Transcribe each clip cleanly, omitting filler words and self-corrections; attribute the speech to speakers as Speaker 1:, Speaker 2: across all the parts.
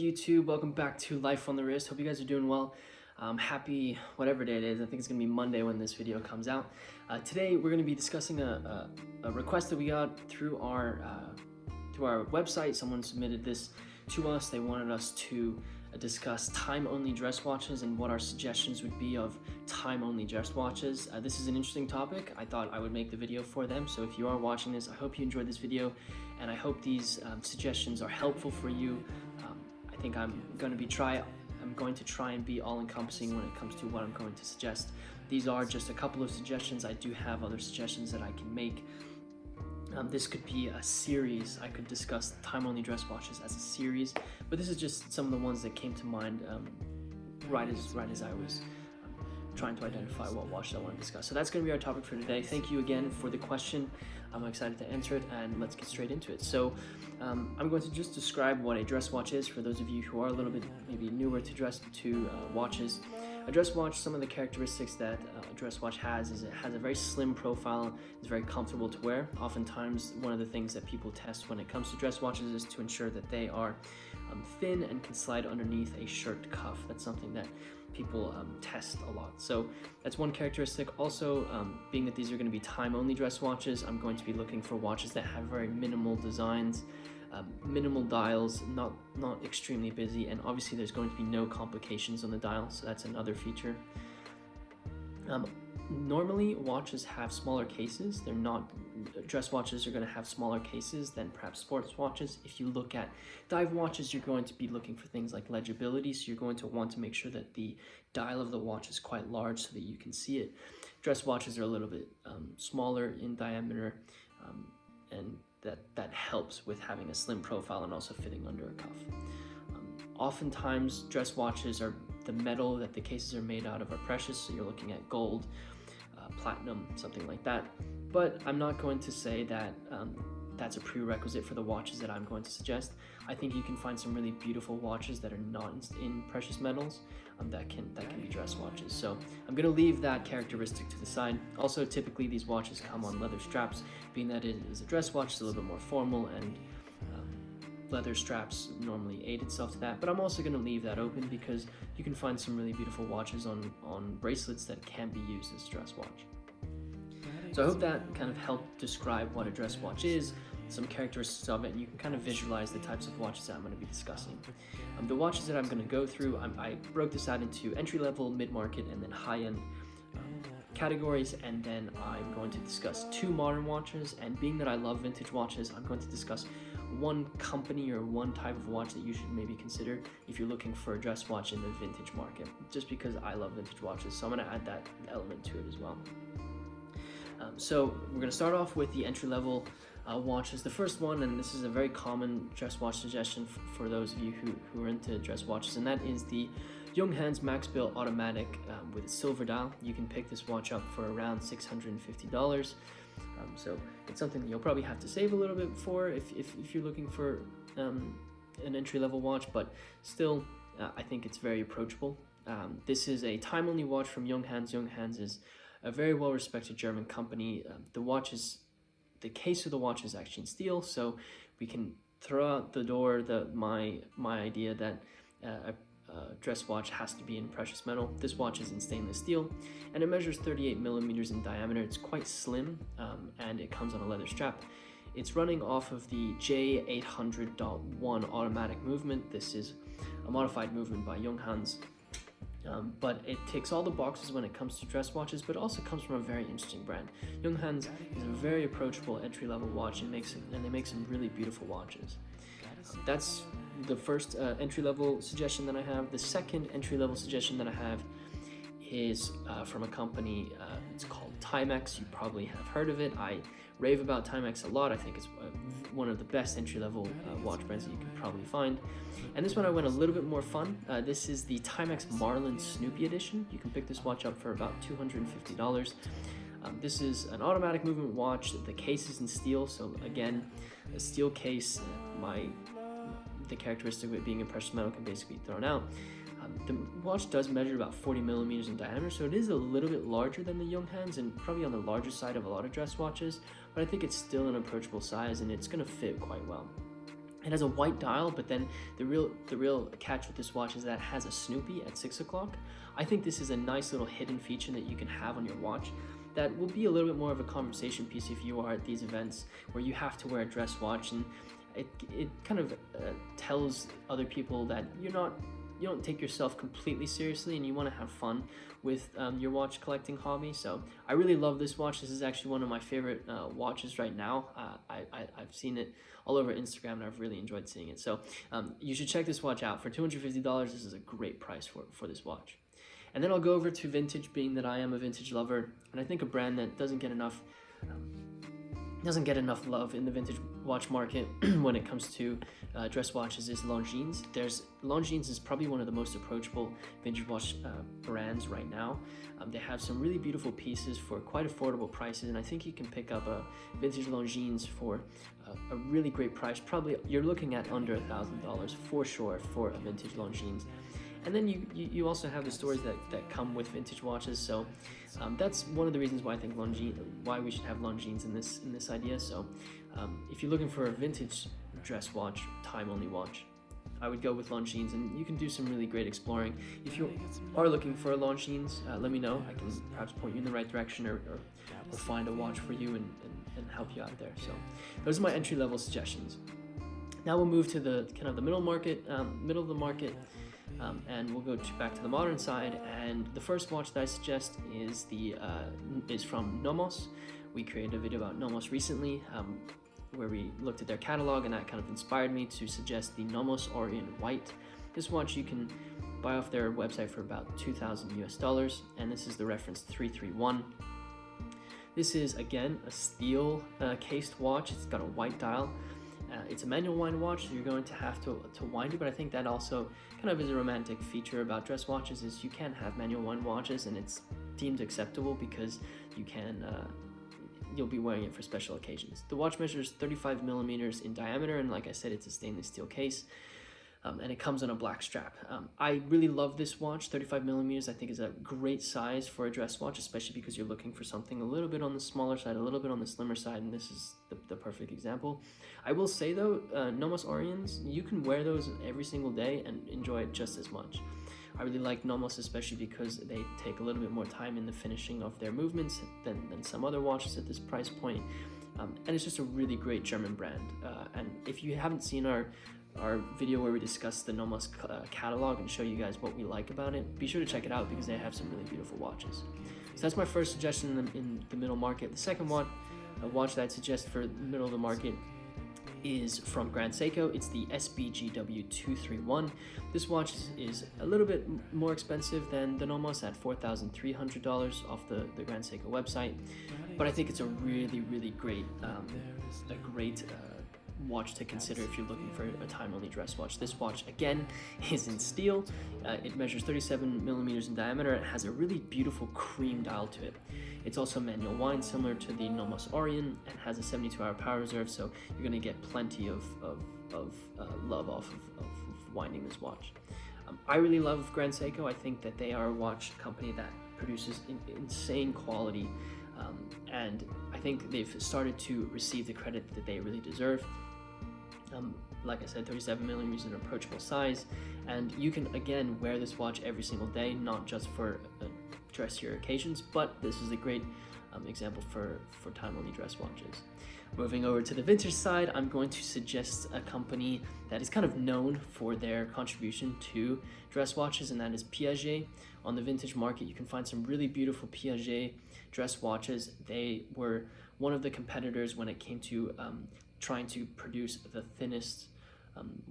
Speaker 1: YouTube? Welcome back to Life on the Wrist. Hope you guys are doing well. Happy whatever day it is. I think it's gonna be Monday when this video comes out. Today we're gonna be discussing a request that we got through our website. Someone submitted this to us. They wanted us to discuss time-only dress watches and what our suggestions would be of time-only dress watches. This is an interesting topic. I thought I would make the video for them. So if you are watching this, I hope you enjoyed this video, and I hope these suggestions are helpful for you. I think I'm going to try and be all-encompassing when it comes to what I'm going to suggest. These are just a couple of suggestions. I do have other suggestions that I can make. This could be a series. I could discuss time-only dress watches as a series, but this is just some of the ones that came to mind right as I was trying to identify what watch I want to discuss. So that's going to be our topic for today. Thank you again for the question. I'm excited to answer it, and let's get straight into it. So I'm going to just describe what a dress watch is for those of you who are a little bit maybe newer to watches. A dress watch, some of the characteristics that a dress watch has is it has a very slim profile. It's very comfortable to wear. Oftentimes, one of the things that people test when it comes to dress watches is to ensure that they are thin and can slide underneath a shirt cuff. That's something that people test a lot. So that's one characteristic. Also, being that these are going to be time-only dress watches, I'm going to be looking for watches that have very minimal designs, minimal dials, not extremely busy, and obviously there's going to be no complications on the dial, so that's another feature. Normally watches have smaller cases. Dress watches are going to have smaller cases than perhaps sports watches. If you look at dive watches, you're going to be looking for things like legibility, so you're going to want to make sure that the dial of the watch is quite large so that you can see it. Dress watches are a little bit smaller in diameter, and that helps with having a slim profile and also fitting under a cuff. Oftentimes dress watches, the metal that the cases are made out of are precious, so you're looking at gold, platinum, something like that. But I'm not going to say that that's a prerequisite for the watches that I'm going to suggest. I think you can find some really beautiful watches that are not in precious metals that can be dress watches. So I'm going to leave that characteristic to the side. Also, typically these watches come on leather straps. Being that it is a dress watch, it's a little bit more formal, and leather straps normally aid itself to that. But I'm also going to leave that open because you can find some really beautiful watches on bracelets that can be used as a dress watch. So I hope that kind of helped describe what a dress watch is, some characteristics of it, and you can kind of visualize the types of watches that I'm going to be discussing. The watches that I'm going to go through, I broke this out into entry-level, mid-market, and then high-end categories, and then I'm going to discuss two modern watches. And being that I love vintage watches, I'm going to discuss one company or one type of watch that you should maybe consider if you're looking for a dress watch in the vintage market, just because I love vintage watches. So I'm going to add that element to it as well. So we're going to start off with the entry-level watches. The first one, and this is a very common dress watch suggestion for those of you who are into dress watches, and that is the Junghans Max Bill Automatic with a silver dial. You can pick this watch up for around $650. So it's something that you'll probably have to save a little bit for if you're looking for an entry-level watch, but still I think it's very approachable. This is a time-only watch from Junghans. Junghans is a very well-respected German company. The case of the watch is actually in steel, so we can throw out the door my idea that a dress watch has to be in precious metal. This watch is in stainless steel, and it measures 38 millimeters in diameter. It's quite slim, and it comes on a leather strap. It's running off of the J800.1 automatic movement. This is a modified movement by Junghans. But it ticks all the boxes when it comes to dress watches, but also comes from a very interesting brand. Junghans is a very approachable entry-level watch, and they make some really beautiful watches. That's the first entry-level suggestion that I have. The second entry-level suggestion that I have is from a company, it's called Timex. You probably have heard of it. I rave about Timex a lot. I think it's one of the best entry-level watch brands that you can probably find. And this one I went a little bit more fun. This is the Timex Marlin Snoopy Edition. You can pick this watch up for about $250. This is an automatic movement watch. The case is in steel, so again, a steel case. The characteristic of it being in precious metal can basically be thrown out. The watch does measure about 40 millimeters in diameter, so it is a little bit larger than the Junghans and probably on the larger side of a lot of dress watches, but I think it's still an approachable size and it's going to fit quite well. It has a white dial, but then the real catch with this watch is that it has a Snoopy at 6 o'clock. I think this is a nice little hidden feature that you can have on your watch that will be a little bit more of a conversation piece if you are at these events where you have to wear a dress watch, and it kind of tells other people that you don't take yourself completely seriously and you want to have fun with your watch collecting hobby. So I really love this watch. This is actually one of my favorite watches right now. I've seen it all over Instagram and I've really enjoyed seeing it. So you should check this watch out. For $250, this is a great price for this watch. And then I'll go over to vintage, being that I am a vintage lover, and I think a brand that doesn't get enough love in the vintage watch market when it comes to dress watches is Longines. Longines is probably one of the most approachable vintage watch brands right now. They have some really beautiful pieces for quite affordable prices, and I think you can pick up a vintage Longines for a really great price. Probably you're looking at under $1,000 for sure for a vintage Longines. And then you also have the stories that come with vintage watches. So that's one of the reasons why I think why we should have Longines in this idea. So if you're looking for a vintage dress watch, time-only watch, I would go with Longines, and you can do some really great exploring. If you are looking for a Longines, let me know. I can perhaps point you in the right direction or find a watch for you and help you out there. So those are my entry-level suggestions. Now we'll move to the kind of the middle of the market. And we'll go back to the modern side, and the first watch that I suggest is from Nomos. We created a video about Nomos recently where we looked at their catalog, and that kind of inspired me to suggest the Nomos Orient White. This watch you can buy off their website for about $2,000 US, and this is the reference 331. This is again a steel cased watch. It's got a white dial. It's a manual wind watch, so you're going to have to wind it, but I think that also kind of is a romantic feature about dress watches, is you can have manual wind watches and it's deemed acceptable because you'll be wearing it for special occasions. The watch measures 35 millimeters in diameter, and like I said, it's a stainless steel case. And it comes on a black strap. I really love this watch. 35 millimeters I think is a great size for a dress watch, especially because you're looking for something a little bit on the smaller side, a little bit on the slimmer side, and this is the perfect example. I will say though, Nomos Orients, you can wear those every single day and enjoy it just as much. I really like Nomos, especially because they take a little bit more time in the finishing of their movements than some other watches at this price point. And it's just a really great German brand. And if you haven't seen our video where we discuss the Nomos catalog and show you guys what we like about it, be sure to check it out because they have some really beautiful watches. So that's my first suggestion in the middle market. The second one, a watch that I'd suggest for the middle of the market, is from Grand Seiko. It's the SBGW 231. This watch is a little bit more expensive than the Nomos at $4,300 off the Grand Seiko website, but I think it's a really great watch to consider if you're looking for a time-only dress watch. This watch again is in steel. It measures 37 millimeters in diameter. It has a really beautiful cream dial to it. It's also manual wind, similar to the Nomos Orient, and has a 72-hour power reserve, so you're going to get plenty of love off of winding this watch. I really love Grand Seiko. I think that they are a watch company that produces insane quality, and I think they've started to receive the credit that they really deserve. Like I said, 37 millimeters is an approachable size, and you can again wear this watch every single day, not just for dressier occasions, but this is a great example for time-only dress watches. Moving over to the vintage side, I'm going to suggest a company that is kind of known for their contribution to dress watches, and that is Piaget. On the vintage market, you can find some really beautiful Piaget dress watches. They were one of the competitors when it came to trying to produce the thinnest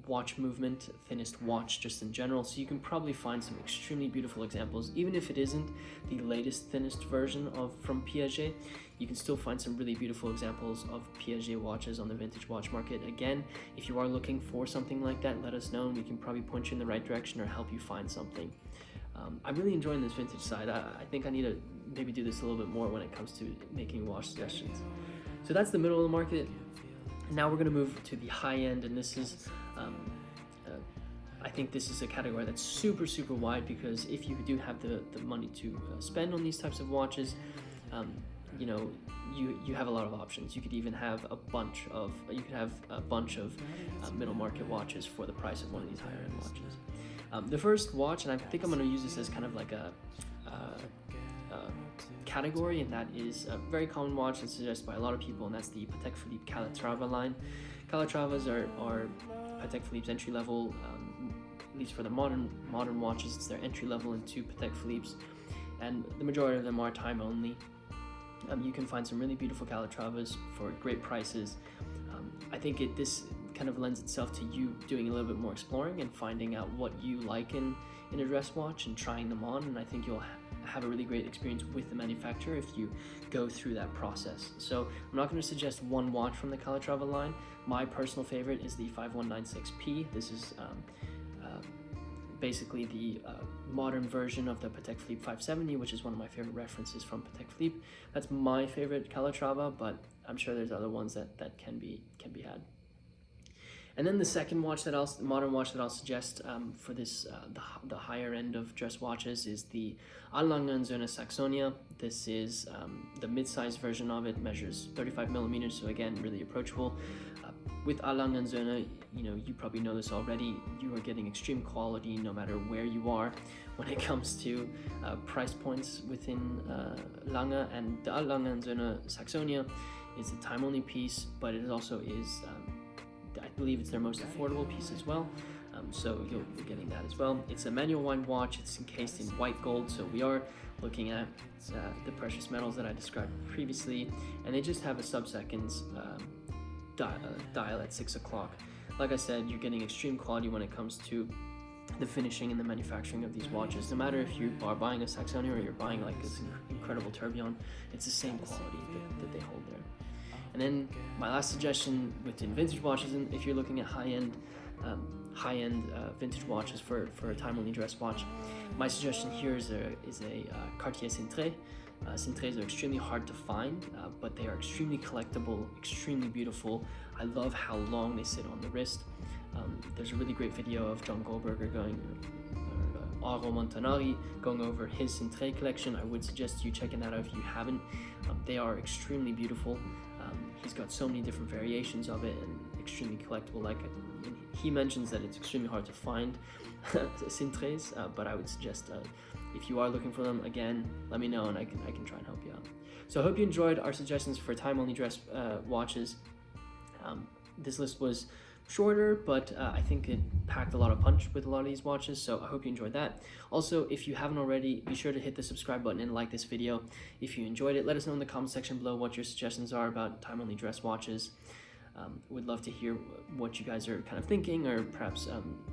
Speaker 1: watch movement, thinnest watch just in general. So you can probably find some extremely beautiful examples, even if it isn't the latest thinnest version from Piaget. You can still find some really beautiful examples of Piaget watches on the vintage watch market. Again, if you are looking for something like that, let us know and we can probably point you in the right direction or help you find something. I'm really enjoying this vintage side. I think I need to maybe do this a little bit more when it comes to making watch suggestions. So that's the middle of the market. Now we're going to move to the high end, and this is I think this is a category that's super wide, because if you do have the money to spend on these types of watches, you know, you have a lot of options. You could even have a bunch of middle market watches for the price of one of these higher end watches. The first watch, and I think I'm going to use this as kind of like a category, and that is a very common watch that's suggested by a lot of people, and that's the Patek Phillipe Calatrava line. Calatravas are Patek Philippe's entry level, at least for the modern watches. It's their entry level into Patek Philippe's, and the majority of them are time only. You can find some really beautiful Calatravas for great prices. I think this kind of lends itself to you doing a little bit more exploring and finding out what you like in a dress watch and trying them on, and I think you'll have a really great experience with the manufacturer if you go through that process. So I'm not going to suggest one watch from the Calatrava line. My personal favorite is the 5196P. This is basically the modern version of the Patek Philippe 570, which is one of my favorite references from Patek Philippe. That's my favorite Calatrava, but I'm sure there's other ones that can be had. And then the second watch modern watch that I'll suggest for this, the higher end of dress watches, is the Longines Saxonia. This is the mid-sized version of it, measures 35 millimeters, so again, really approachable. With Longines, you know, you probably know this already, you are getting extreme quality no matter where you are when it comes to price points within Lange, and the Longines Saxonia is a time-only piece, but it also is I believe it's their most affordable piece as well, so you're getting that as well. It's a manual wind watch. It's encased in white gold, so we are looking at the precious metals that I described previously, and they just have a sub-seconds dial at 6 o'clock. Like I said, you're getting extreme quality when it comes to the finishing and the manufacturing of these watches. No matter if you are buying a Saxonia or you're buying like this incredible tourbillon, it's the same quality that they hold there. And then my last suggestion within vintage watches, and if you're looking at high-end vintage watches for a time-only dress watch, my suggestion here is a Cartier Cintré. Cintrés are extremely hard to find, but they are extremely collectible, extremely beautiful. I love how long they sit on the wrist. There's a really great video of John Goldberger Aro Montanari going over his Cintré collection. I would suggest you checking that out if you haven't. They are extremely beautiful. He's got so many different variations of it and extremely collectible. Like he mentions that it's extremely hard to find Cintrés, but I would suggest if you are looking for them, again, let me know and I can try and help you out. So I hope you enjoyed our suggestions for time-only dress watches. This list was shorter, but I think it packed a lot of punch with a lot of these watches, so I hope you enjoyed that. Also, if you haven't already, be sure to hit the subscribe button and like this video. If you enjoyed it, let us know in the comment section below what your suggestions are about time-only dress watches. Would love to hear what you guys are kind of thinking, or perhaps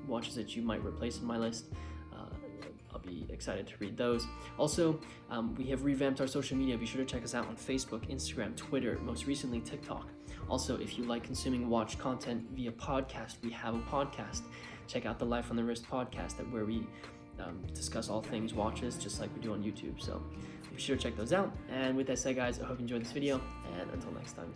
Speaker 1: watches that you might replace in my list. I'll be excited to read those. Also, we have revamped our social media. Be sure to check us out on Facebook, Instagram, Twitter, most recently TikTok. Also, if you like consuming watch content via podcast, we have a podcast. Check out the Life on the Wrist podcast, where we discuss all things watches, just like we do on YouTube. So be sure to check those out. And with that said, guys, I hope you enjoyed this video, and until next time.